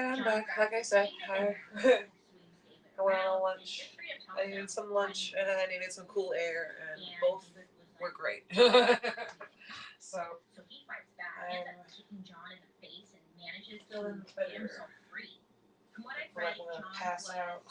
Yeah, I'm back. Like I said, I went on lunch. I needed some lunch and then I needed some cool air, and both were great. So I'm feeling better. I feel like I'm gonna pass out.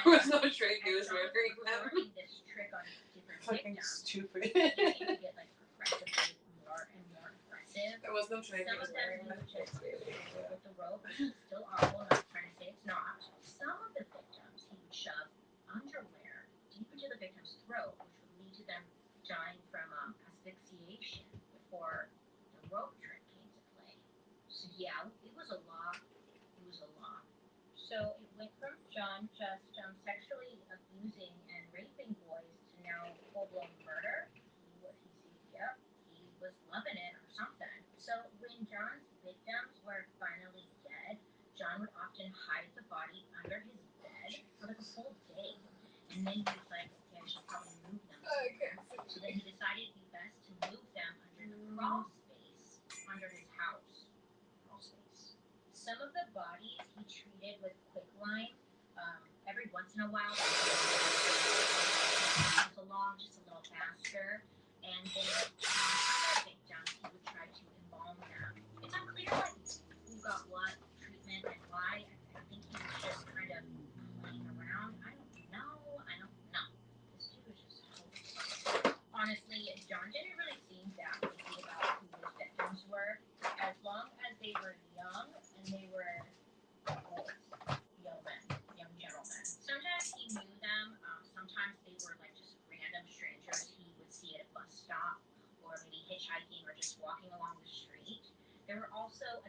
There was no trick. It was murdering them. Fucking stupid. There was no trick. It was murdering them.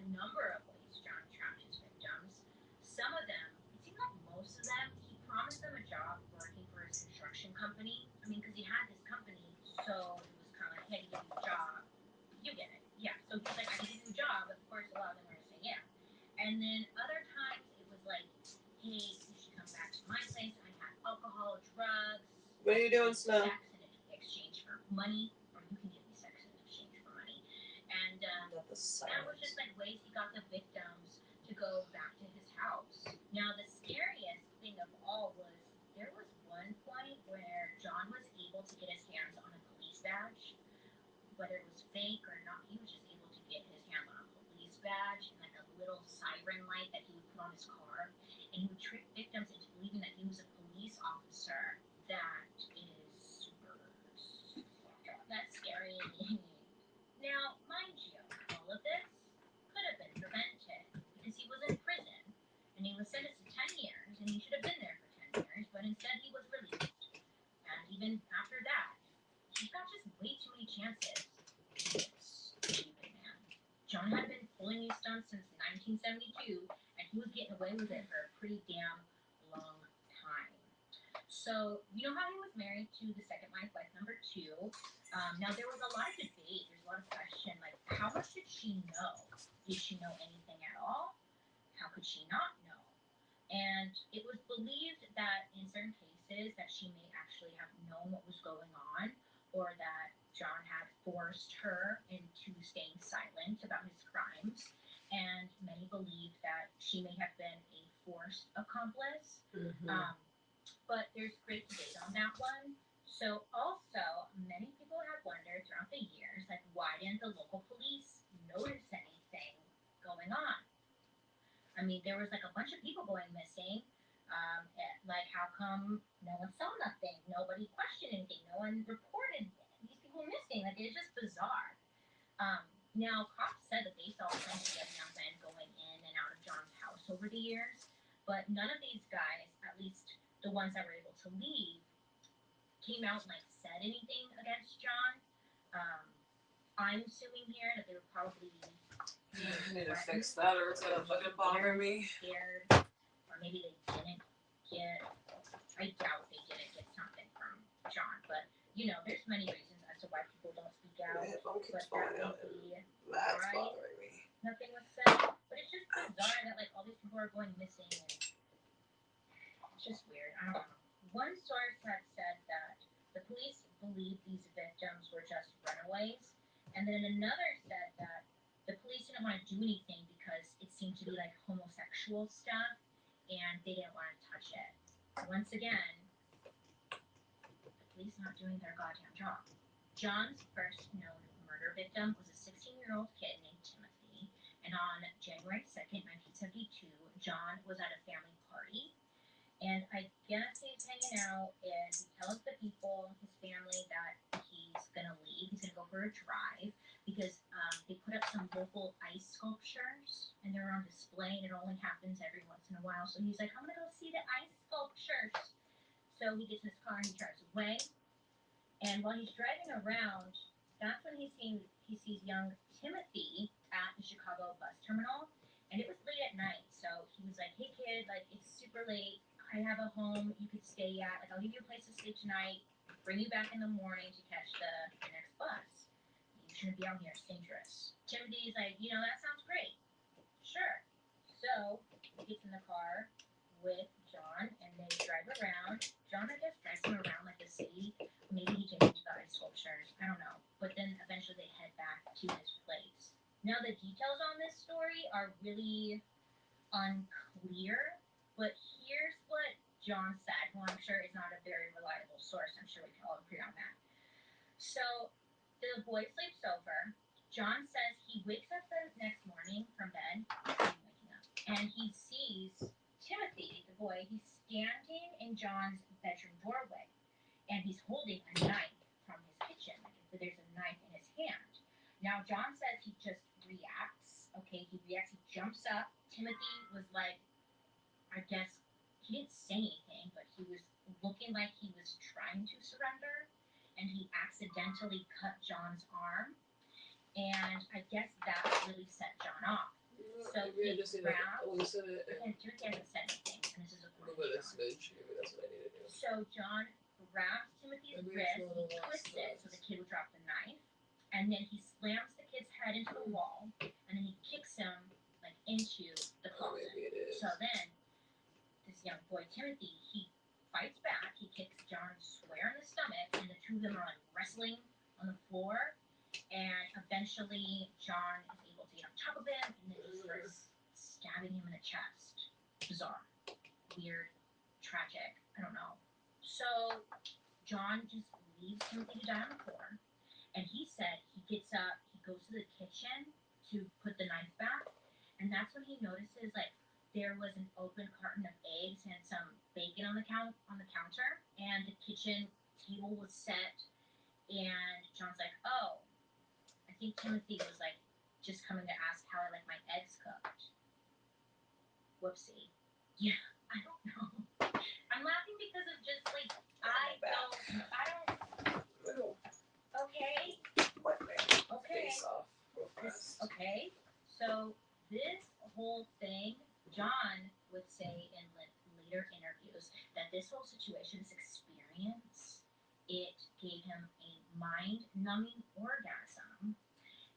a number of ways John trapped his victims. Some of them, it seemed like most of them, he promised them a job working for his construction company. I mean, because he had this company, so it was kind of like, hey, give you a job. You get it. Yeah. So he's like, I can give you a job. Of course, a lot of them are going to say yeah. And then other times it was like, hey, you should come back to my place. I have alcohol, drugs. What are you doing, Snow? Sex in exchange for money, or you can give me sex in exchange for money. And that was just like ways he got the victims to go back to his house. Now, the scariest thing of all was there was one point where John was able to get his hands on a police badge, whether it was fake or not. He was just able to get his hands on a police badge and like a little siren light that he would put on his car, and he would trick victims into believing that he was a police officer. That is super. That's scary. Now, mind you, all of this could have been prevented because he was in prison and he was sentenced to 10 years and he should have been there for 10 years, but instead he was released. And even after that, he got just way too many chances. Stupid man. John had been pulling these stunts since 1972 and he was getting away with it for a pretty damn long time. So, you know how he was married to the second wife, wife number 2? Now, there was a lot of debate. There's a lot of question, like, how much did she know? Did she know anything at all? How could she not know? And it was believed that in certain cases that she may actually have known what was going on, or that John had forced her into staying silent about his crimes. And many believe that she may have been a forced accomplice. But there's great debate on that one. So also, many people have wondered throughout the years, like, why didn't the local police notice anything going on? I mean, there was like a bunch of people going missing. Like, how come no one saw nothing? Nobody questioned anything. No one reported these people missing. Like, it's just bizarre. Now, cops said that they saw plenty of young men going in and out of John's house over the years, but none of these guys, at least the ones that were able to leave, came out and like said anything against John. I'm assuming here that they were probably I need to fix that or it's gonna fucking bother me. Scared, or maybe they didn't get. I doubt they didn't get something from John, but you know, there's many reasons as to why people don't speak out. But that would be that's right. bothering me. Nothing was said, but it's just bizarre that like all these people are going missing, and it's just weird. I don't know. One source had said that the police believed these victims were just runaways, and then another said that the police didn't want to do anything because it seemed to be like homosexual stuff, and they didn't want to touch it. Once again, the police not doing their goddamn job. John's first known murder victim was a 16-year-old kid named Timothy, and on January 2nd, 1972, John was at a family party. And I guess he's hanging out and he tells the people, his family, that he's going to leave. He's going to go for a drive because they put up some local ice sculptures and they're on display and it only happens every once in a while. So he's like, I'm going to go see the ice sculptures. So he gets in his car and he drives away. And while he's driving around, that's when he sees young Timothy at the Chicago bus terminal. And it was late at night. So he was like, hey kid, like it's super late. I have a home you could stay at. Like, I'll give you a place to stay tonight. Bring you back in the morning to catch the next bus. You shouldn't be out here. It's dangerous. Timothy's like, you know, that sounds great. Sure. So he gets in the car with John and they drive around. John, I guess, drives him around like the city. Maybe he takes him to the ice sculptures. I don't know. But then eventually they head back to his place. Now, the details on this story are really unclear. But here's what John said, who I'm sure is not a very reliable source. I'm sure we can all agree on that. So the boy sleeps over. John says he wakes up the next morning from bed, and he sees Timothy, the boy. He's standing in John's bedroom doorway, and he's holding a knife from his kitchen. Like there's a knife in his hand. Now John says he just reacts. Okay, he reacts. He jumps up. Timothy was like, I guess he didn't say anything, but he was looking like he was trying to surrender, and he accidentally cut John's arm, and I guess that really set John off. So maybe I he just need to grabs. loosen it And Timothy hasn't said anything, and this is a move it a smidge. Maybe that's what I need to do. So John grabs Timothy's wrist, he twists it so the kid would drop the knife, and then he slams the kid's head into the wall, and then he kicks him like into the closet. Maybe it is. So then this young boy Timothy, he fights back, he kicks John square in the stomach, and the two of them are like wrestling on the floor, and eventually John is able to get on top of him, and then he starts stabbing him in the chest. Bizarre, weird, tragic, I don't know. So John just leaves Timothy to die on the floor, and he said he gets up, he goes to the kitchen to put the knife back, and that's when he notices like there was an open carton of eggs and some bacon on the counter, and the kitchen table was set, and John's like, oh, I think Timothy was like just coming to ask how I like my eggs cooked. Whoopsie. Yeah, I don't know. I'm laughing because of just like I don't. Okay. Okay. Okay. So this whole thing, John would say in later interviews that this whole situation, this experience, it gave him a mind-numbing orgasm,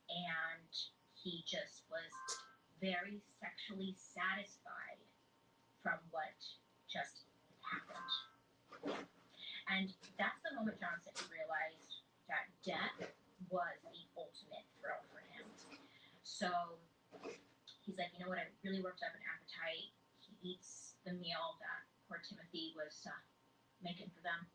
and he just was very sexually satisfied from what just happened. And that's the moment John said he realized that death was the ultimate thrill for him. So he's like, you know what, I really worked up an appetite. He eats the meal that poor Timothy was making for them.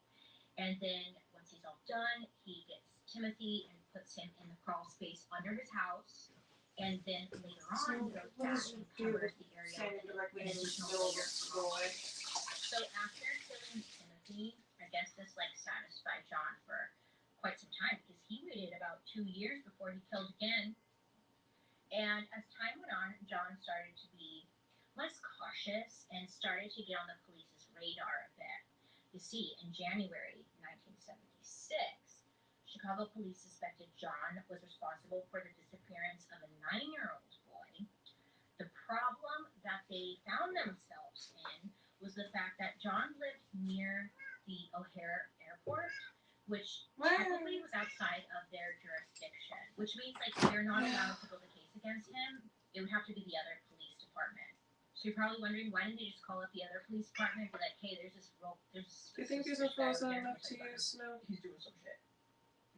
And then once he's all done, he gets Timothy and puts him in the crawl space under his house. And then later on, he goes back and covers the area with an additional layer. So after killing Timothy, I guess this like satisfied John for quite some time because he waited about 2 years before he killed again. And as time went on, John started to be less cautious and started to get on the police's radar a bit. You see, in January 1976, Chicago police suspected John was responsible for the disappearance of a 9-year-old boy. The problem that they found themselves in was the fact that John lived near the O'Hare Airport, which technically was outside of their jurisdiction, which means like they're not allowed to build a case against him. It would have to be the other police department. So you're probably wondering, why didn't they just call up the other police department and be like, hey, there's this rope, there's. Do you think these are frozen enough to use snow? He's doing some shit.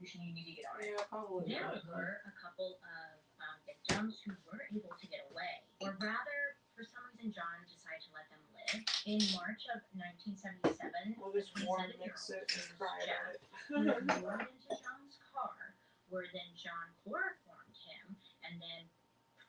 You need to get on it. Yeah, probably. There were a couple of victims who were able to get away, or rather, for some reason, John decided to let them live. In March of 1977, we'll just warm mix it and fry it. He was lured into John's car, where then John chloroformed him and then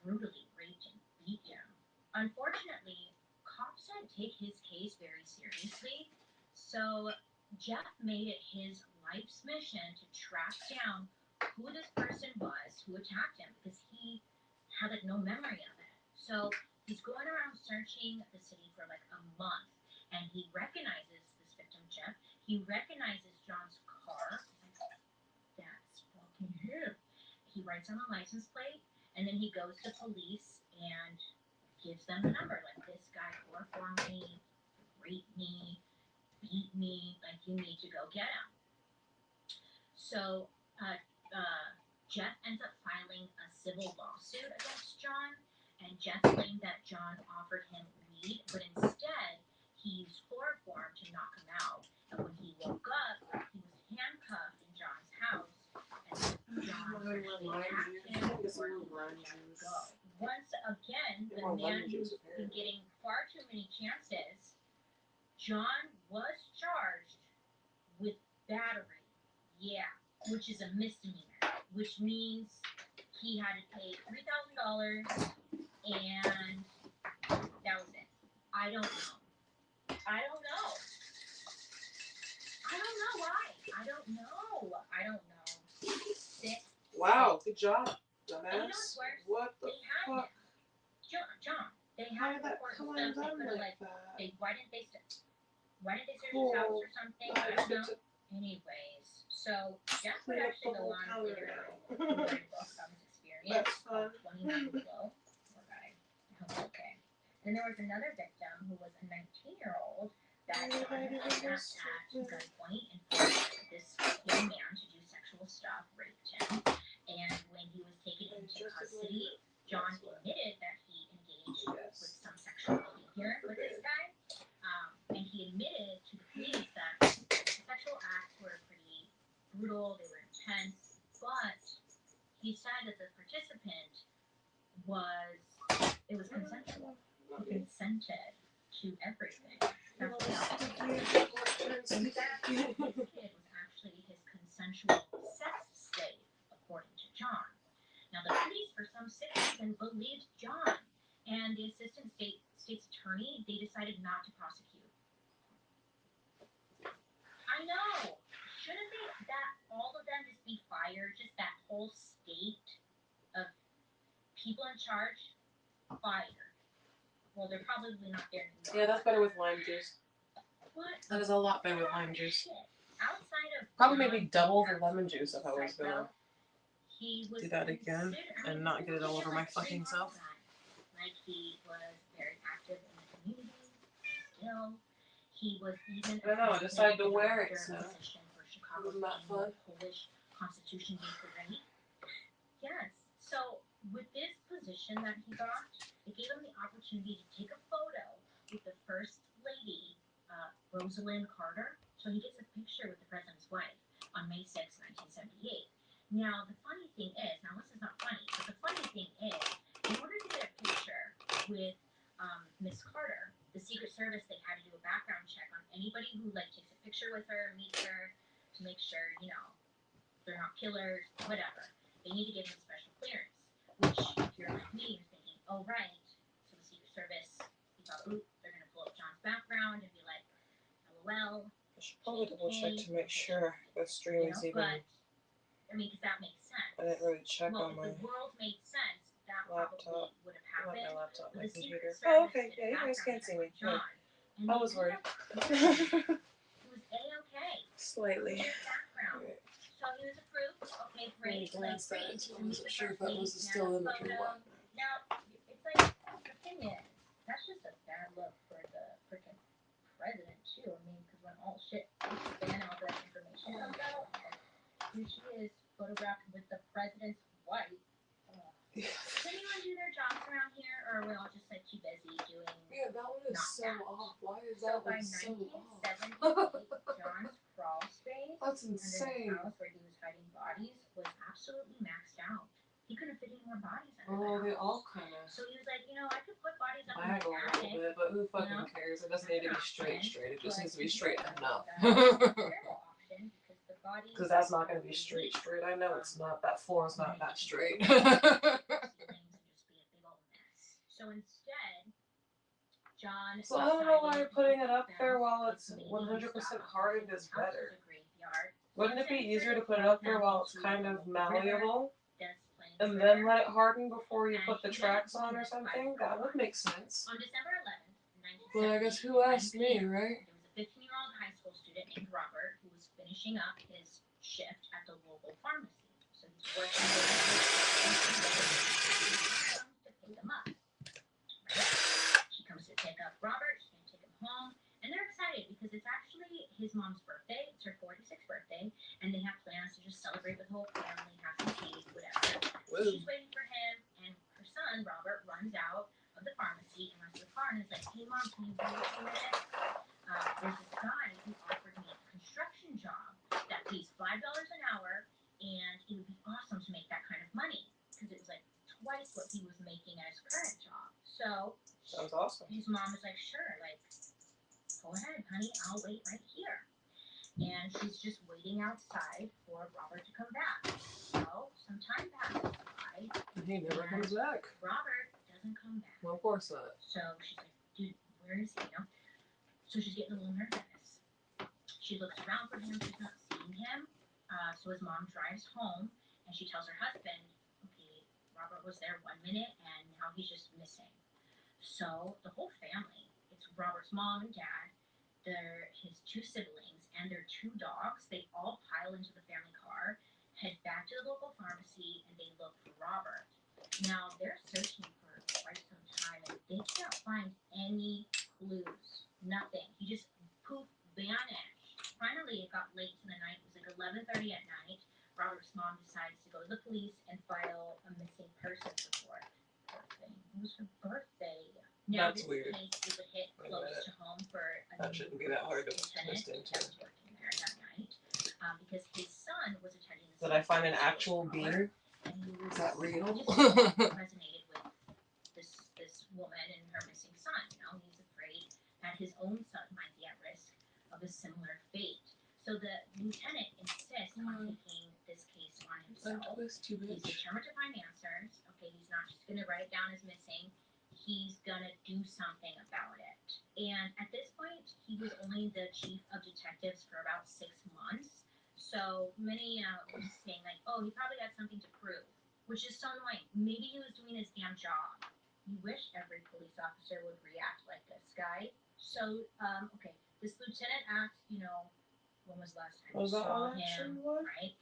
brutally raped and beat him. Unfortunately, cops didn't take his case very seriously, so Jeff made it his life's mission to track down who this person was who attacked him because he had like no memory of it. So he's going around searching the city for like a month, and he recognizes this victim, Jeff. He recognizes John's car. He's like, that's fucking him. He writes on the license plate, and then he goes to police and gives them the number. Like, this guy chloroformed me, raped me, beat me. Like, you need to go get him. So Jeff ends up filing a civil lawsuit against John, and Jeff claimed that John offered him weed, but instead he used chloroform to knock him out. And when he woke up, he was handcuffed in John's house, and John attacked him before he let him go. Once again, the man who's been getting far too many chances, John was charged with battery. Yeah, which is a misdemeanor, which means he had to pay $3,000, and that was it. I don't know. I don't know why. I don't know. Sick. Wow, good job, dumbass. And you know what's worse? What the fuck? John, they How had did that come undone like that? Why didn't they search his house or something? I don't know. Anyways, so Jeff would actually go on later to write a book about his experience. That's fun. 29 Below. Poor guy. Okay. Then there was another victim who was a 19-year-old that John had kidnapped at gunpoint and forced this young man to do sexual stuff, raped him. And when he was taken into custody, John admitted that he engaged with some sexual behavior with this guy. And he admitted to the police that the sexual acts were pretty brutal, they were intense, but he said that the participant was consensual. He consented to everything. That's what he said. In fact, this kid was actually his consensual sex slave, according to John. Now, the police, for some sick reason, believed John, and the assistant state's attorney, they decided not to prosecute. I know. Shouldn't all of them just be fired? Just that whole state of people in charge? Fired. Well, they're probably not there anymore. Yeah, that's better with lime juice. What? That is a lot better with lime juice. Outside of Probably maybe double the lemon juice if I was gonna do that again and not get it all over my fucking self. Like, he was very active in the community. Still, he was even. I know. I decided to wear it. So wasn't that fun? Polish Constitution Day parade. Yes. So with this position that he got, it gave him the opportunity to take a photo with the first lady, Rosalind Carter. So he gets a picture with the president's wife on May 6, 1978. Now, the funny thing is, this is not funny, but the funny thing is, in order to get a picture with Miss Carter, the Secret Service, they had to do a background check on anybody who takes a picture with her, meets her, to make sure, they're not killers, whatever. They need to give them special clearance, which, if you're like me, you're thinking, oh, right, so the Secret Service, you thought, ooh, they're going to blow up John's background and be like, LOL. I should probably double check to make sure the stream is even. But, because that makes sense. I didn't really check on my the world made sense, that laptop. probably would have happened. Not my laptop, my The computer. Secret Service Okay, yeah, you guys can't see me. John, I was worried. He was A-okay. Slightly. Background. Right. So he was approved. Okay, great. I wasn't sure if that was still in the or what. Now, it's like, the thing is, that's just a bad look for the freaking president, too. Because when all shit and all that information comes out, here she is, photographed with the president's wife. Does anyone do their jobs around here, or are we all just too busy doing? Yeah, that one is so off. Why is that by one so off? 1978, John's crawl space That's under insane. the house where he was hiding bodies was absolutely maxed out. He couldn't fit any more bodies under the Oh, house. they all kind of. So he was like, I could put bodies up in Lag the a little attic. bit, but who fucking cares? It doesn't need to be straight. It just needs to be straight enough. Because that's not going to be straight. I know it's not. That floor is not that straight. So instead, John. So I don't know why putting it up there while it's 100% hardened is better. Wouldn't it be easier to put it up there while it's kind of malleable? And then let it harden before you put the tracks on or something? That would make sense. On December 11th, 1978, Well, I guess who asked me, right? There was a 15-year-old high school student named Robert who was finishing up his shift at the local pharmacy. So he's working with to pick them up. She comes to pick up Robert. She's going to take him home. And they're excited because it's actually his mom's birthday. It's her 46th birthday. And they have plans to just celebrate with the whole family, have some cake, whatever. So she's waiting for him. And her son, Robert, runs out of the pharmacy and runs to the car and is like, hey, Mom, can you do this for a minute? There's this guy who offered me a construction job that pays $5 an hour. And it would be awesome to make that kind of money. Because it was twice what he was making at his current job. So sounds awesome. His mom was like, sure, go ahead, honey, I'll wait right here. And she's just waiting outside for Robert to come back. So some time passes by. And he never comes back. Robert doesn't come back. Well, of course not. So she's like, dude, where is he? So she's getting a little nervous. She looks around for him. She's not seeing him. So his mom drives home, and she tells her husband, okay, Robert was there 1 minute, and now he's just missing. So the whole family, it's Robert's mom and dad, his 2 siblings, and their 2 dogs, they all pile into the family car, head back to the local pharmacy, and they look for Robert. Now, they're searching for quite some time, and They can't find any clues. Nothing. He just poof vanished. Finally, it got late in the night. It was like 11:30 at night. Robert's mom decides to go to the police and file a missing persons report. Birthday. It was her birthday. Now, That's this weird. case is a hit close to home for a That shouldn't be that hard to lieutenant twist into. that was working there that night because his son was attending the Did I find an actual beard? and he was Is that real? resonated with this woman and her missing son. You know, he's afraid that his own son might be at risk of a similar fate. So the lieutenant insists on taking this case on himself. He's determined to find answers. Okay, he's not just going to write it down as missing. He's going to do something about it. And at this point, he was only the chief of detectives for about 6 months. So many were saying, like, oh, he probably had something to prove, which is so annoying. Maybe he was doing his damn job. You wish every police officer would react like this guy. So, okay, this lieutenant asked, you know, when was the last time you saw him, right?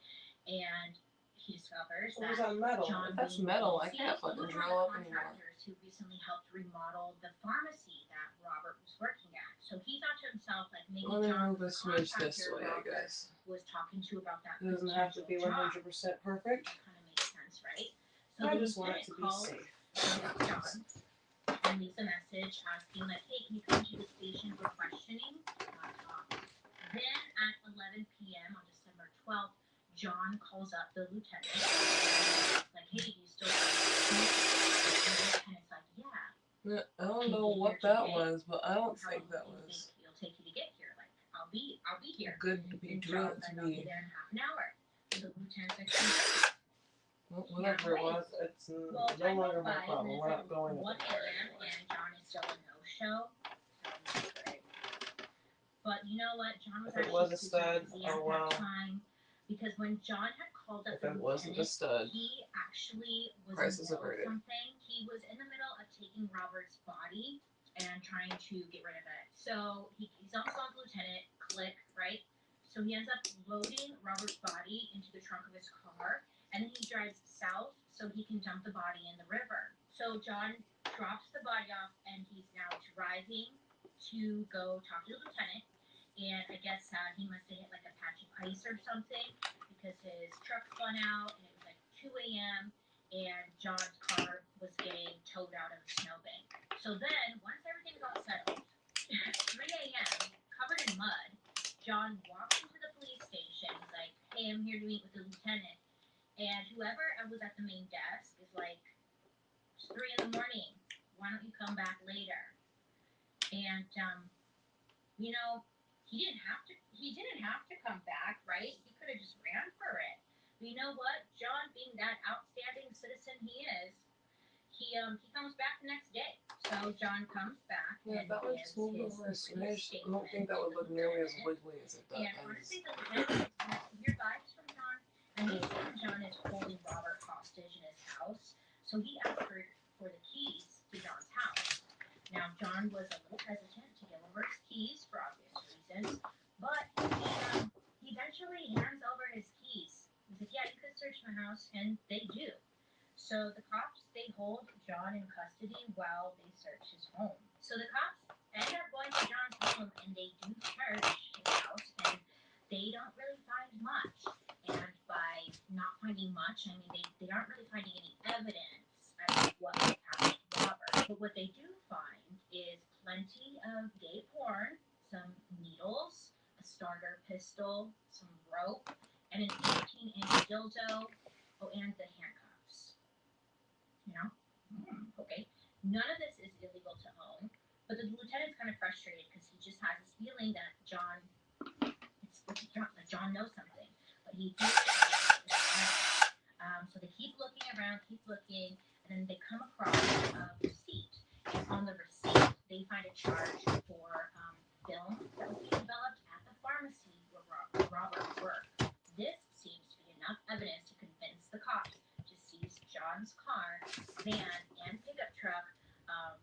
And he discovers that John That's Bean metal. I Casey can't was fucking one of drill the up anymore. contractors who recently helped remodel the pharmacy that Robert was working at. So he thought to himself, like, maybe John was the contractor Robert was talking to about that. It doesn't have to be 100% perfect. That kind of makes sense, right? So I the just want it to be calls safe. John and leaves a message asking, like, hey, can you come to the station for questioning? Then at 11 p.m. on December 12th, John calls up the lieutenant. Like, hey, do you still and the lieutenant's like, yeah. I don't know what that was, but I don't think that was it'll take you to get here. Like, I'll be here. good to be And drilled John's to like, I'll be be. there in half an hour. So the lieutenant's like, Well, whatever it was, it's no longer my problem. We're not going to 1 a.m. and John is still a no-show. But you know what? John was actually super busy at that time. Because when John had called up the lieutenant, he actually was in the middle of something. He was in the middle of taking Robert's body and trying to get rid of it. So he's on the phone with the lieutenant, click, right? So he ends up loading Robert's body into the trunk of his car, and then he drives south so he can dump the body in the river. So John drops the body off, and he's now driving to go talk to the lieutenant. And I guess he must have hit like a patch of ice or something because his truck spun out, and it was like 2 a.m. and John's car was getting towed out of the snowbank. So then, once everything got settled, 3 a.m., covered in mud, John walks into the police station. He's like, hey, I'm here to meet with the lieutenant. And whoever was at the main desk is like, it's 3 in the morning. Why don't you come back later? And, you know, he didn't have to come back, right? He could have just ran for it. But you know what? John, being that outstanding citizen he is, he comes back the next day. So John comes back and that would just move over a smidge. I don't think that would look nearly as wiggly as it does. And honestly, the lieutenant your vibes from John, and he said John is holding Robert hostage in his house. So he asked for the keys to John's house. Now, John was a little hesitant to give over his keys for obvious reasons, but he eventually hands over his keys. He's like, yeah, you could search my house, and they do. So the cops, they hold John in custody while they search his home. So the cops end up going to John's home, and they do search his house, and they don't really find much. And by not finding much, I mean, they aren't really finding any evidence of what happened to Robert. But what they do find is plenty of gay porn, some needles, a starter pistol, some rope, and an 18-inch dildo, and the handcuffs. You know? Okay. None of this is illegal to own, but the lieutenant's kind of frustrated because he just has this feeling that John knows something, but he so they keep looking around, and then they come across a receipt. And on the receipt, they find a charge for film that was being developed at the pharmacy where Robert worked. This seems to be enough evidence to convince the cops to seize John's car, van, and pickup truck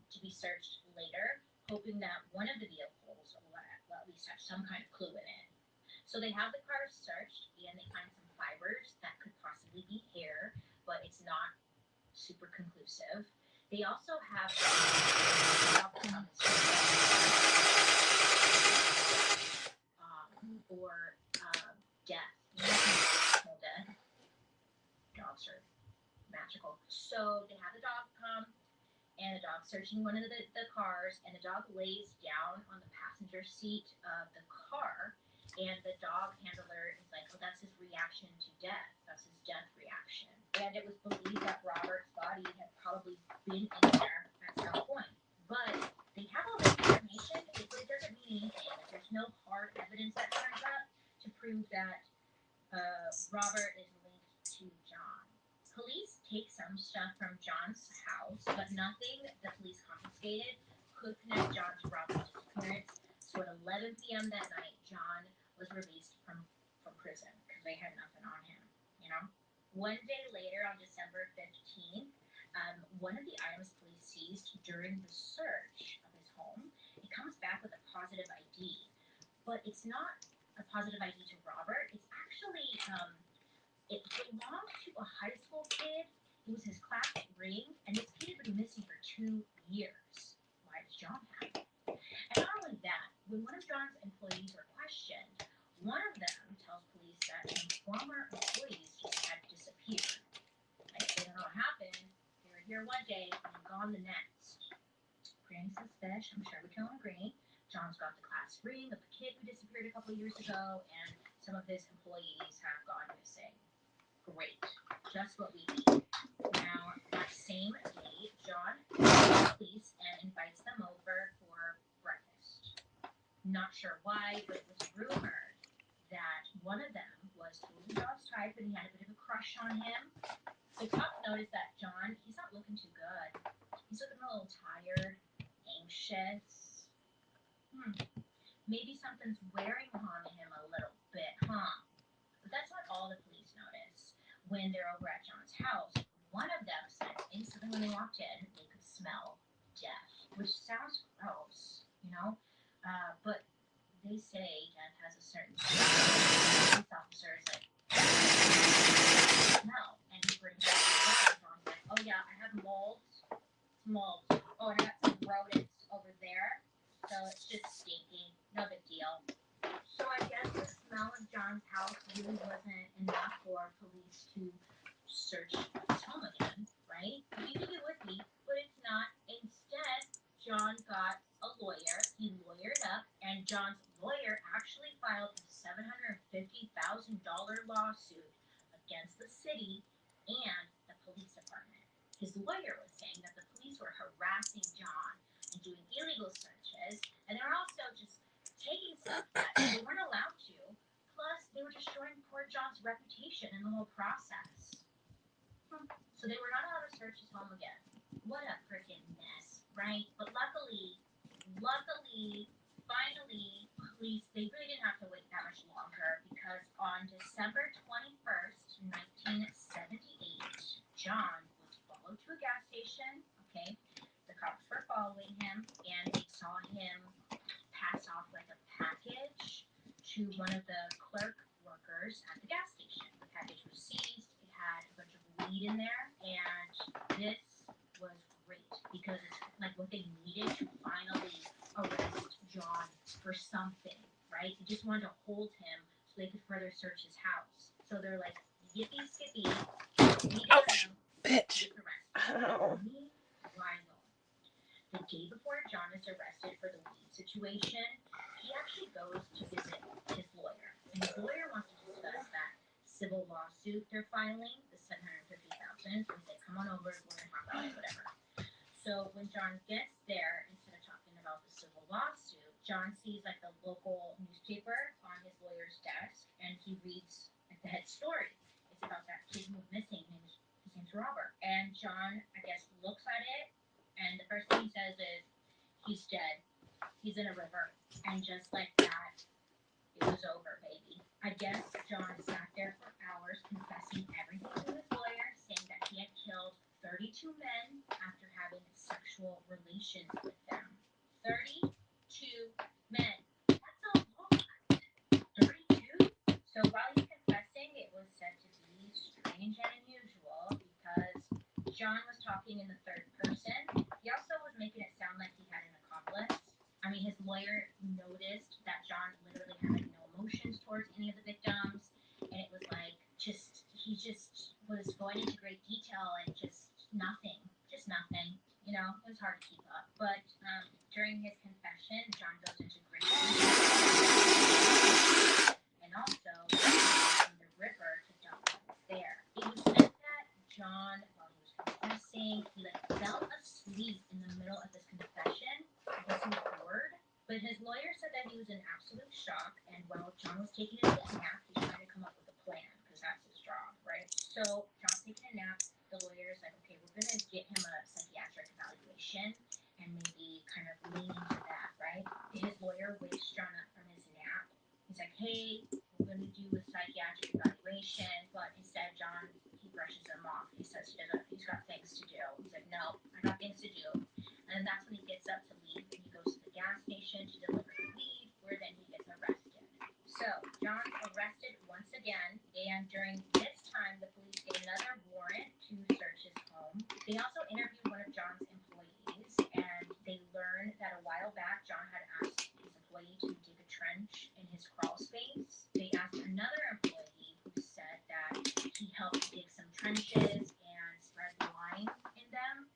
to be searched later, hoping that one of the vehicles will at least have some kind of clue in it. So they have the car searched, and they find some fibers that could possibly be hair, but it's not super conclusive. They also have dog cleaning or death, emotional death. Dogs are magical. So they have the dog come, and the dog searching one of the cars, and the dog lays down on the passenger seat of the car, and the dog handler is like, oh, that's his reaction to death. That's his death reaction. And it was believed that Robert's body had probably been in there at some point. But they have all this information, but it doesn't mean anything. Like, there's no hard evidence that turns up to prove that Robert is linked to John. Police take some stuff from John's house, but nothing the police confiscated could connect John to Robert's disappearance. So at 11 p.m. that night, John was released from prison because they had nothing on him, you know? One day later, on December 15th, one of the items police seized during the search of his home, it comes back with a positive ID. But it's not a positive ID to Robert. It's actually it belonged to a high school kid. It was his class ring, and this kid had been missing for 2 years. Why does John have it? And not only that, when one of John's employees were questioned, one of them tells police that some former employees just had disappeared. Like, they don't know what happened. They were here one day and gone the next. Pretty suspicious, I'm sure we can all agree. John's got the class ring of the kid who disappeared a couple years ago, and some of his employees have gone missing. Great. Just what we need. Now, that same day, John calls the police and invites them over for breakfast. Not sure why, but it was rumored that one of them was totally John's type and he had a bit of a crush on him. The cops noticed that John, he's not looking too good. He's looking a little tired, anxious. Maybe something's wearing on him a little bit, huh? But that's not all the police notice. When they're over at John's house, one of them said instantly when they walked in, they could smell death, which sounds gross, you know? But they say death has a certain smell. Police officers like smell, and he brings up John's like, oh yeah, I have mold. It's mold. Oh, and I got some rodents over there, so it's just stinky. No big deal. So I guess the smell of John's house really wasn't enough for police to search his home again, right? You think it would be, but it's not. Instead, John got a lawyer. He lawyered up, and John's lawyer actually filed a $750,000 lawsuit against the city and the police department. His lawyer was saying that the police were harassing John and doing illegal searches, and they were also just taking stuff that they weren't allowed to. Plus, they were destroying poor John's reputation in the whole process. So they were not allowed to search his home again. What a freaking mess, right? But luckily, finally, police, they really didn't have to wait that much longer because on December 21st, 1978, John was followed to a gas station, okay? The cops were following him, and they saw him pass off like a package to one of the clerk workers at the gas station. The package was seized. It had a bunch of weed in there, and this was great because it's like what they needed to finally arrest John for something, right? They just wanted to hold him so they could further search his house. So they're like, yippee skippy, we got him. Bitch. Ow. The day before John is arrested for the weed situation, he actually goes to visit his lawyer. And his lawyer wants to discuss that civil lawsuit they're filing, the $750,000. So he said, come on over, we're going to talk about it, whatever. So when John gets there, instead of talking about the civil lawsuit, John sees like the local newspaper on his lawyer's desk, and he reads like the head story. It's about that kid who went missing. His name's Robert. And John, I guess, looks at it, and the first thing he says is, he's dead. He's in a river. And just like that, it was over, baby. I guess John sat there for hours confessing everything to his lawyer, saying that he had killed 32 men after having sexual relations with them. 32 men. That's a lot. 32? So while he's confessing, it was said to be strange and unusual because John was talking in the third person I mean, his lawyer noticed that John literally had like no emotions towards any of the victims, and it was like he just was going into great detail and just nothing. You know, it was hard to keep up. But during his confession, John goes into great detail, and also from the river to dump there. It was meant that John, while he was confessing, he like fell asleep in the middle of his confession because he was bored. But his lawyer said that he was in absolute shock, and while John was taking a nap, he's trying to come up with a plan because that's his job, right? So John's taking a nap. The lawyer's like, okay, we're gonna get him a psychiatric evaluation and maybe kind of lean into that, right? His lawyer wakes John up from his nap. He's like, hey, we're gonna do a psychiatric evaluation, but instead John he brushes him off. He says he's got things to do. He's like, no, I got things to do. And that's when he gets up to leave and he goes to the gas station to deliver the weed, where then he gets arrested. So John's arrested once again, and during this time, the police get another warrant to search his home. They also interview one of John's employees, and they learn that a while back, John had asked his employee to dig a trench in his crawl space. They asked another employee who said that he helped dig some trenches and spread lime in them.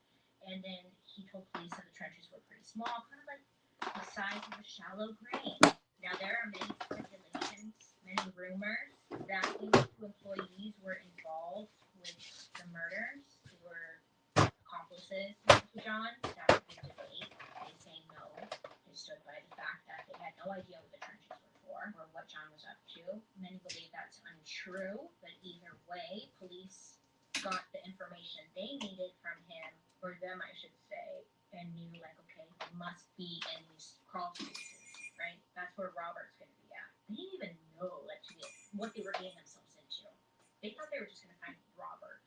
And then he told police that the trenches were pretty small, kind of like the size of a shallow grave. Now, there are many speculations, many rumors that these two employees were involved with the murders. They were accomplices to John. That's a big debate. They say no. They stood by the fact that they had no idea what the trenches were for or what John was up to. Many believe that's untrue, but either way, police got the information they needed from him, or them, I should say, and knew, like, okay, they must be in these crawl spaces, right? That's where Robert's going to be at. They didn't even know, like, what they were getting themselves into. They thought they were just going to find Robert.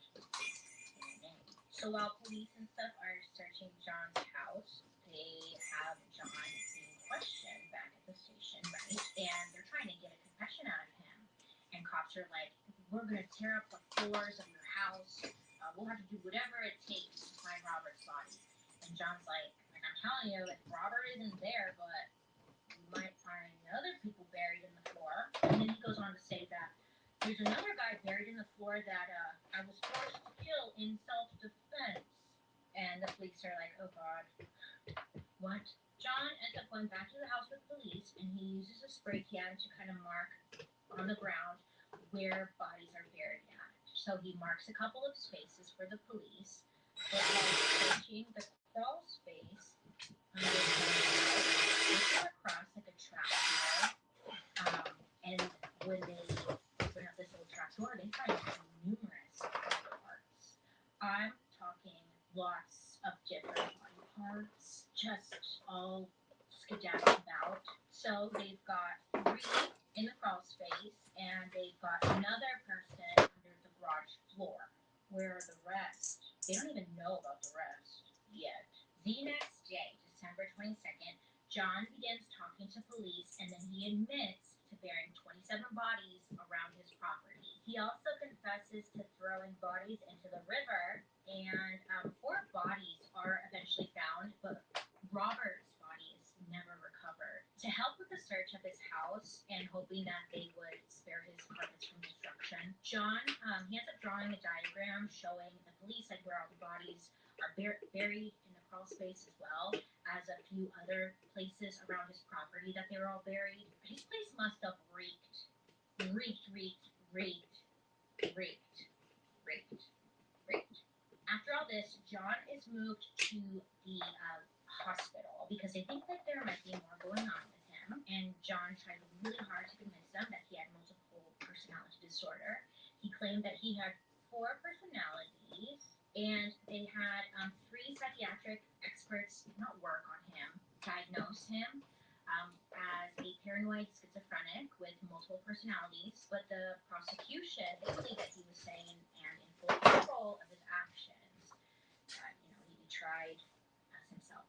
So while police and stuff are searching John's house, they have John being questioned back at the station, right? And they're trying to get a confession out of him. And cops are like, we're going to tear up the floors of your house. We'll have to do whatever it takes to find Robert's body. And John's like I'm telling you, like, Robert isn't there, but we might find other people buried in the floor. And then he goes on to say that there's another guy buried in the floor that I was forced to kill in self-defense. And the police are like, oh God, what? John ends up going back to the house with police, and he uses a spray can to kind of mark on the ground where bodies are buried at. So he marks a couple of spaces for the police, but while searching the crawl space under the house, they come across like a trap door. And when they open up this little trap door, they find numerous body parts. I'm talking lots of different body parts, just all scattered about. So they've got 3 in the crawl space, and they've got another person under the garage floor. Where are the rest? They don't even know about the rest yet. The next day, December 22nd, John begins talking to police, and then he admits to burying 27 bodies around his property. He also confesses to throwing bodies into the river, and 4 bodies are eventually found, but Robert's body is never recovered. To help with the search of his house and hoping that they would spare his apartments from destruction, John he ends up drawing a diagram showing the police like where all the bodies are buried in the crawl space, as well as a few other places around his property that they were all buried. His place must have reeked. After all this, John is moved to the hospital because they think that there might be more going on with him. And John tried really hard to convince them that he had multiple personality disorder. He claimed that he had 4 personalities, and they had 3 psychiatric experts not work on him, diagnose him as a paranoid schizophrenic with multiple personalities, but the prosecution, they believe that he was sane and in full control of his actions. He tried as himself.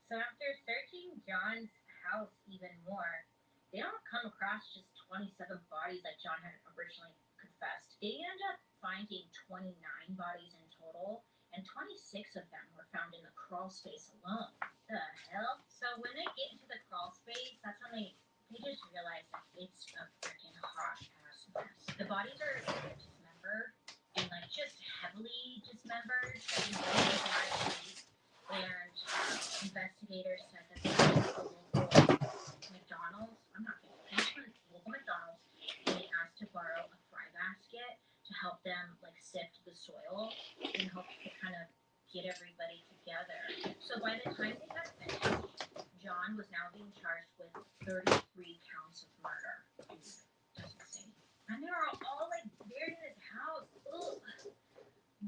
So after searching John's house even more, they don't come across just 27 bodies like John had originally confessed. They end up finding 29 bodies in total, and 26 of them were found in the crawl space alone. The hell? So when they get into the crawl The bodies are dismembered and like just heavily dismembered. And investigators said that the local McDonald's, I'm not kidding, local McDonald's, they asked to borrow a fry basket to help them like sift the soil in hopes to kind of get everybody together. So by the time they got finished, John was now being charged with 33 counts of murder. That's insane. And they were all like buried in his house. Ugh.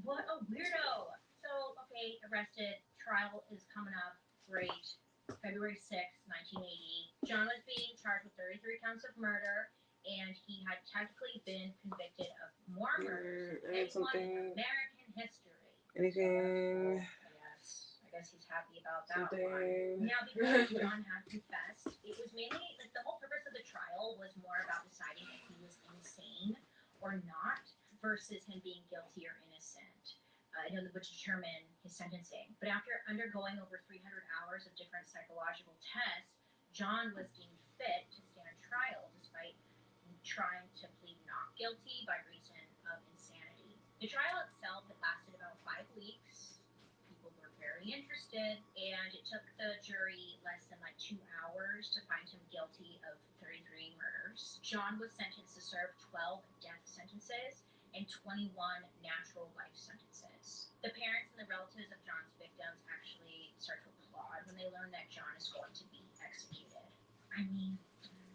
What a weirdo. So, okay, arrested. Trial is coming up. Great. February 6th, 1980. John was being charged with 33 counts of murder, and he had technically been convicted of more murders than anyone in American history. Anything? Yes, I guess he's happy about that one. Now, because John had confessed, it was mainly, like, the whole purpose of the trial was more about deciding if he was insane or not versus him being guilty or innocent. Would determine his sentencing. But after undergoing over 300 hours of different psychological tests, John was deemed fit to stand trial despite trying to plead not guilty by reason of insanity. The trial itself lasted about 5 weeks. People were very interested, and it took the jury less than like 2 hours to find him guilty of 33 murders. John was sentenced to serve 12 death sentences and 21 natural life sentences. The parents and the relatives of John's victims actually start to applaud when they learn that John is going to be executed. I mean,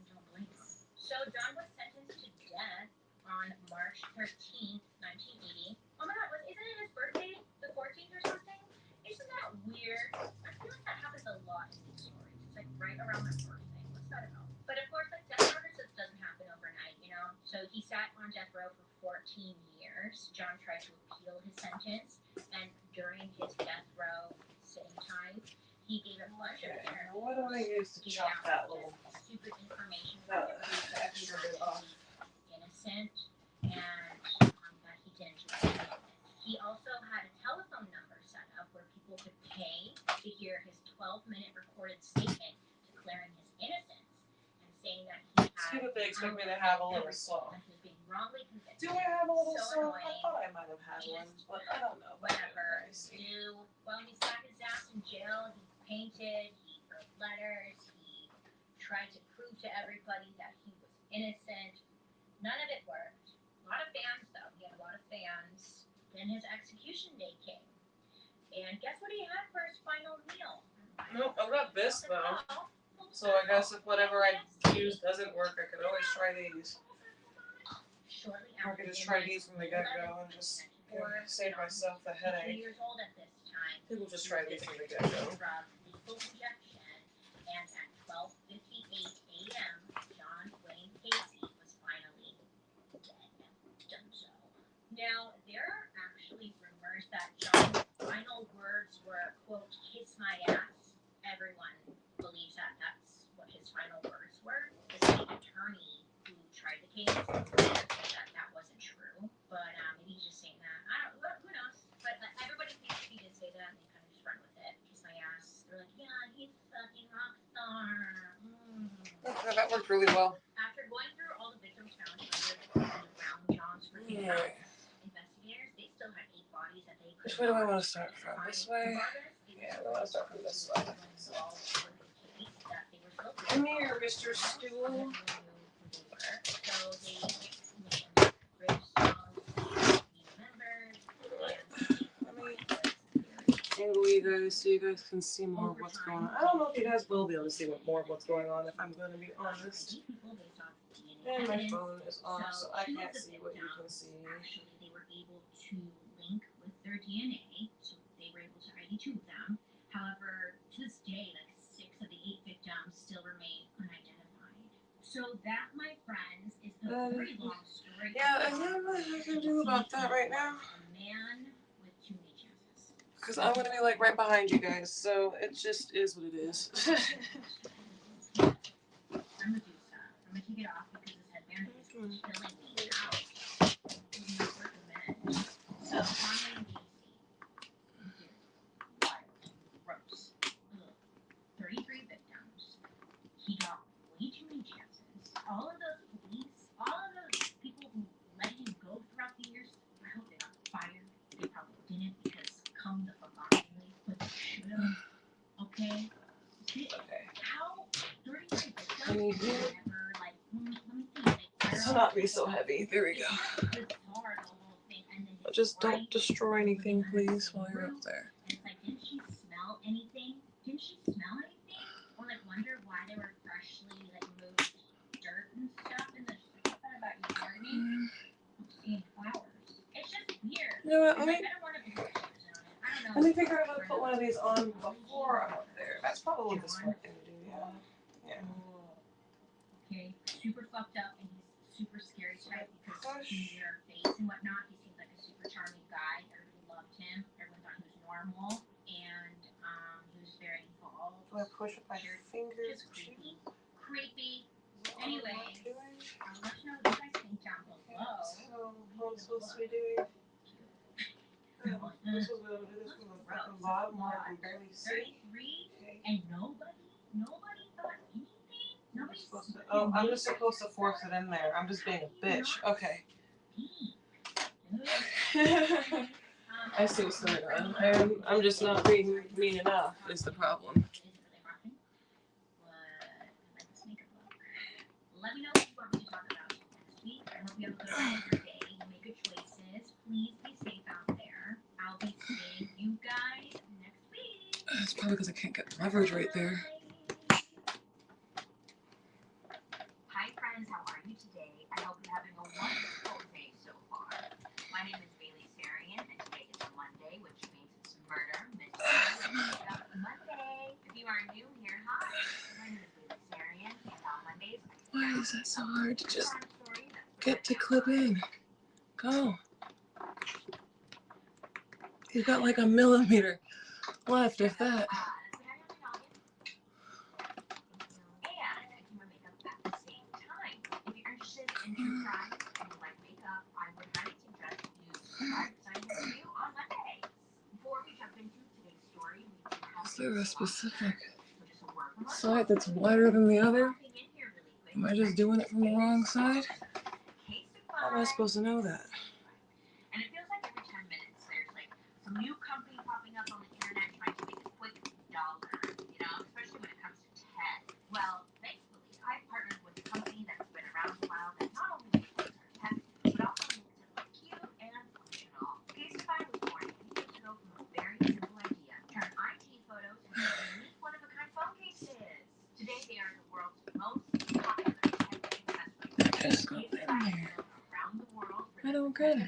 don't blame them. So John was sentenced to death on March 13th, 1980. Oh my god, isn't it his birthday? The 14th or something? Isn't that weird? I feel like that happens a lot in these stories. It's like right around my birthday. What's that about? But of course, like death murder just doesn't happen overnight, you know? So he sat on death row for 14 years. John tried to appeal his sentence, and during his death row sitting time, he gave a bunch of interviews. What do I use to chop that little stupid information about extra bit off? Innocent, and that he didn't do anything. He also had a telephone number set up where people could pay to hear his 12-minute recorded statement declaring his innocence and saying that he had. See what they expect me to have a little slow. He was being wrongly convicted. Do I have a little so slow? I thought I might have had one, but I don't know. Whatever. Well, he sat his ass in jail. He painted. He wrote letters. He tried to prove to everybody that he was innocent. None of it worked. A lot of fans, though. He had a lot of fans. Then his execution day came. And guess what he had for his final meal? Nope, I've got this, though. So I guess if whatever I use doesn't work, I could always try these. Or I could just try these from the get-go and just save myself the headache. 2 years old at this time. I think we'll just try these from the get-go. And at 12:58 a.m., John Wayne Casey was finally dead. Done so. Now, there are actually rumors that John's final words were, quote, "kiss my ass." Everyone believes that that's what his final words were. The state attorney who tried the case said that wasn't true. But maybe he's just saying that. I don't know. Who knows? But everybody thinks he did say that, and they kind of just run with it. Kiss my ass. They're like, yeah, he's a fucking rock star. Okay, that worked really well. After going through all the victims found around John's freaking house, investigators, they still had 8 bodies that they could. Which way do I want to start from? This way? Yeah, we want to start from this way. Come here, Mr. Stool. So Angle you guys so you guys can see more of what's going on. I don't know if you guys will be able to see more of what's going on if I'm going to be honest. And my phone is off, so I can't see what you can see. Actually, they were able to link with their DNA, so they were able to ID 2 of them. However, to this day, like 6 of the 8 victims still remain unidentified. So that, my friends, is the very long story. Yeah, and not much I can do about that right now. A man with too many chances. Because I'm going to be like right behind you guys, so it just is what it is. I'm Medusa. I'm going to take it off because this headband is killing me out. It's not working a minute. So, Conway Casey. Wild. Gross. 33 victims. He got way too many chances. All of those police, all of those people who I need here. Never, like, let me think. Like, This will not be so heavy. There we go. bizarre, the whole thing. And then it's Just right don't destroy anything, please, while you're up there. And it's like, didn't she smell anything? Didn't she smell anything? Or like wonder why they were freshly like moved dirt and stuff in the stuff about your gardening? I'm seeing flowers. It's just weird. You know what? I don't want to put pictures on it. I don't know. Let me figure out how to put one of these on before I'm up there. That's probably the smart thing to do. Yeah. Okay. Super fucked up, and he's super scary type because he's in her face and whatnot. He seems like a super charming guy. Everybody loved him. Everyone thought he was normal, and he was very involved. Do I push with my fingers? Just creepy. Creepy. Anyway, I'll let you know what you guys think down below. So, what am I supposed to be doing? This was going to do this from the bottom where I can barely see. 33, and nobody thought anything. Nobody's supposed to. Oh, I'm just supposed to force it in there. I'm just being a bitch. Okay. I see what's going on. I'm just not being mean enough. Is the problem? Let me know what you want me to talk about next week. I hope you have a good rest of your day. You make good choices. Please be safe out there. I'll be seeing you guys next week. It's probably because I can't get leverage right there. Hi friends, how are you today? I hope you're having a wonderful day so far. My name is Bailey Sarian, and today is Monday, which means it's murder, mystery, and makeup Monday. If you are new here, hi. My name is Bailey Sarian, and on Mondays, why is that so hard to just get to clip in? Go. You've got like a millimeter left, if that. Is there a specific side that's wider than the other? Am I just doing it from the wrong side? How am I supposed to know that? And it feels like every 10 minutes there's like some new company popping up on the internet trying to make a quick dollar, you know, especially when it comes to tech. Well, thankfully, I've partnered with a company that's been around a while that not only makes our tech, but also makes it look cute and functional. Casetify was born 8 years ago from a very simple idea: turn IT photos into unique one-of-a-kind phone cases. Today, they are the world's most popular tech accessories. Just go in there. I don't get it.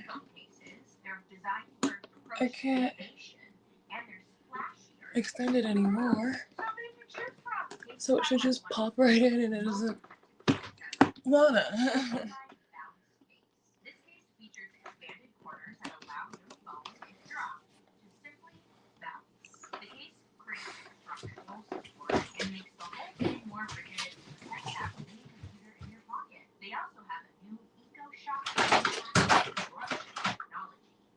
I can't extend it anymore. So it should just pop right in and it doesn't wanna. This case features expanded corners that allow your phone to drop to simply bounce. The case creates structural support and makes the whole thing more rigid and protects that mini computer in your pocket. They also have a new eco-shock technology.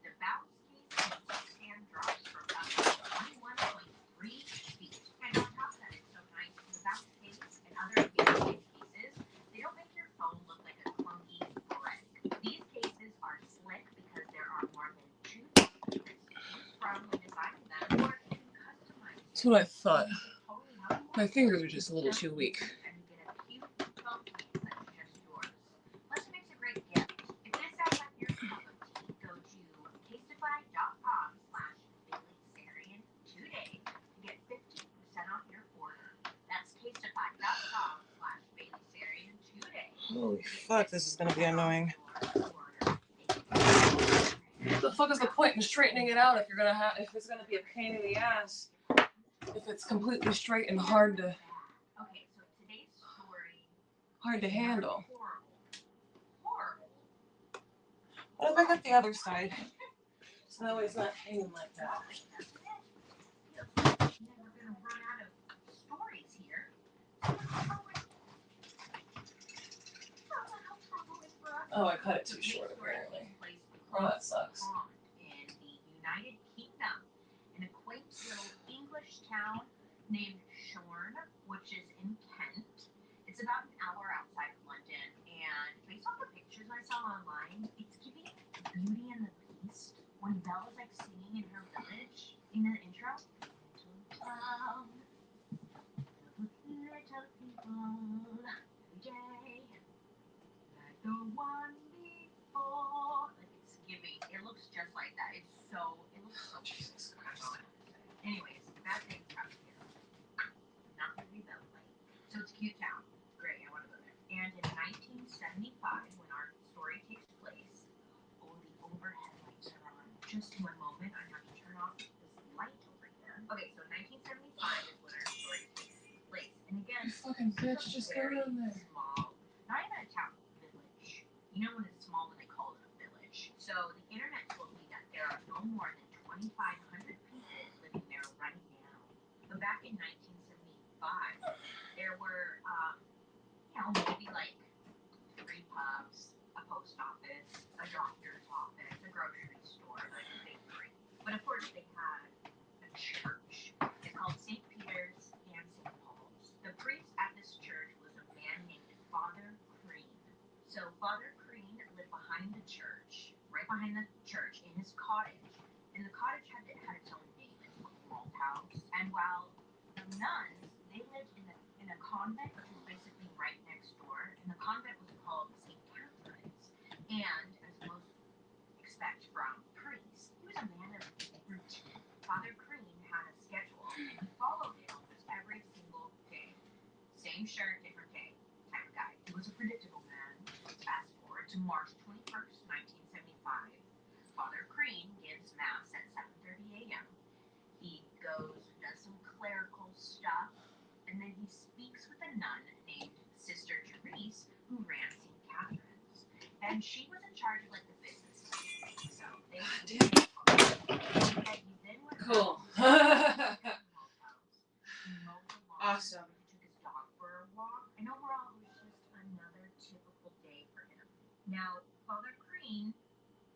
The bounce case can withstand drops from up to 21.3 feet. And on top of that, it's so nice. The bounce case and other cases, they don't make your phone look like a clunky brick. These cases are slick because there are more than 2 from when designing them, or you can customize. That's what I thought. My fingers are just a little too weak. And you get a cute phone case that's just yours. Plus, it makes a great gift. If this sounds like your cup of tea, go to casetify.com/BaileySarian today to get 15% off your order. That's casetify.com/BaileySarian today. Holy fuck, this is gonna be annoying. What the fuck is the point in straightening it out if it's gonna be a pain in the ass? If it's completely straight and hard to handle. What if I got the other side? So that way it's not hanging like that. Oh, I cut it too short apparently. Oh, that sucks. In the United Kingdom, in a quaint little English town named Shorn, which is in Kent. It's about an hour outside of London, and based on the pictures I saw online, it's giving Beauty and the Beast when Belle's like singing in her village in the intro. Little town, little people. Cute town. Great, I want to go there. And in 1975, when our story takes place, oh, the overhead lights are on. Just one moment, I have to turn off this light over here. Okay, so 1975 is when our story takes place. And again, You fucking bitch, just go in there. Small, not even a town, village. You know when it's small when they call it a village. So the internet told me that there are no more than 2,500 people living there right now. But back in 1975, there were, maybe like 3 pubs, a post office, a doctor's office, a grocery store, like a bakery. But of course, they had a church. It's called St. Peter's and St. Paul's. The priest at this church was a man named Father Crean. So Father Crean lived behind the church, right behind the church, in his cottage. And the cottage had its own name. It's called Malthouse. And while the nuns, they lived in a convent, which was basically right next door. And the convent was called St. Catherine's. And as most expect from priests, he was a man of routine. Father Crean had a schedule, and he followed it almost every single day. Same shirt, different day, type of guy. He was a predictable man. Fast forward to March 21st, 1975. Father Crean gives mass at 7:30 a.m. He goes, does some clerical stuff, and then he speaks with a nun named Sister Therese, who ran St. Catherine's. And she was in charge of, like, the business. So they Cool. Awesome. He took his dog for a walk. And overall, it was just another typical day for him. Now, Father Crean,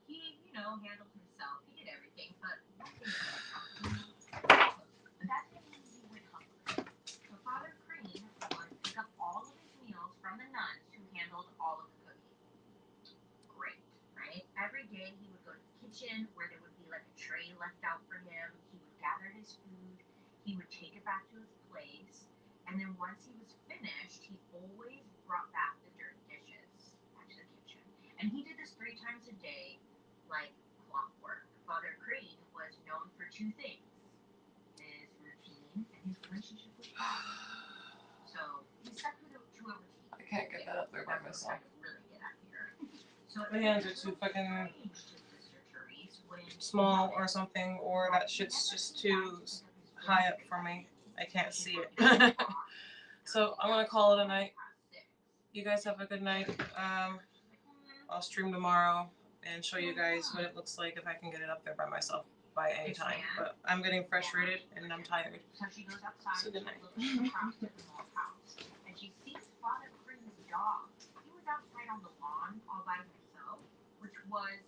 he, handled himself. He did everything, but one thing that didn't mean he went hungry. So Father Crean would pick up all of his meals from the nuns who handled all of the cooking. Great, right? Every day he would go to the kitchen where there would be like a tray left out for him. He would gather his food. He would take it back to his place. And then once he was finished, he always brought back the dirty dishes back to the kitchen. And he did this 3 times a day, like clockwork. Father Crean was known for 2 things: his routine and his relationship with God. So he stuck to a routine. I can't get that up there by myself. Really get at here. So My hands are too fucking small or something, or that shit's just too high up for me. I can't see it. So I'm gonna call it a night. You guys have a good night. I'll stream tomorrow and show you guys what it looks like if I can get it up there by myself by any time. But I'm getting frustrated and I'm tired. So good night. And she sees Father Crean's dog. He was outside on the lawn all by himself, which was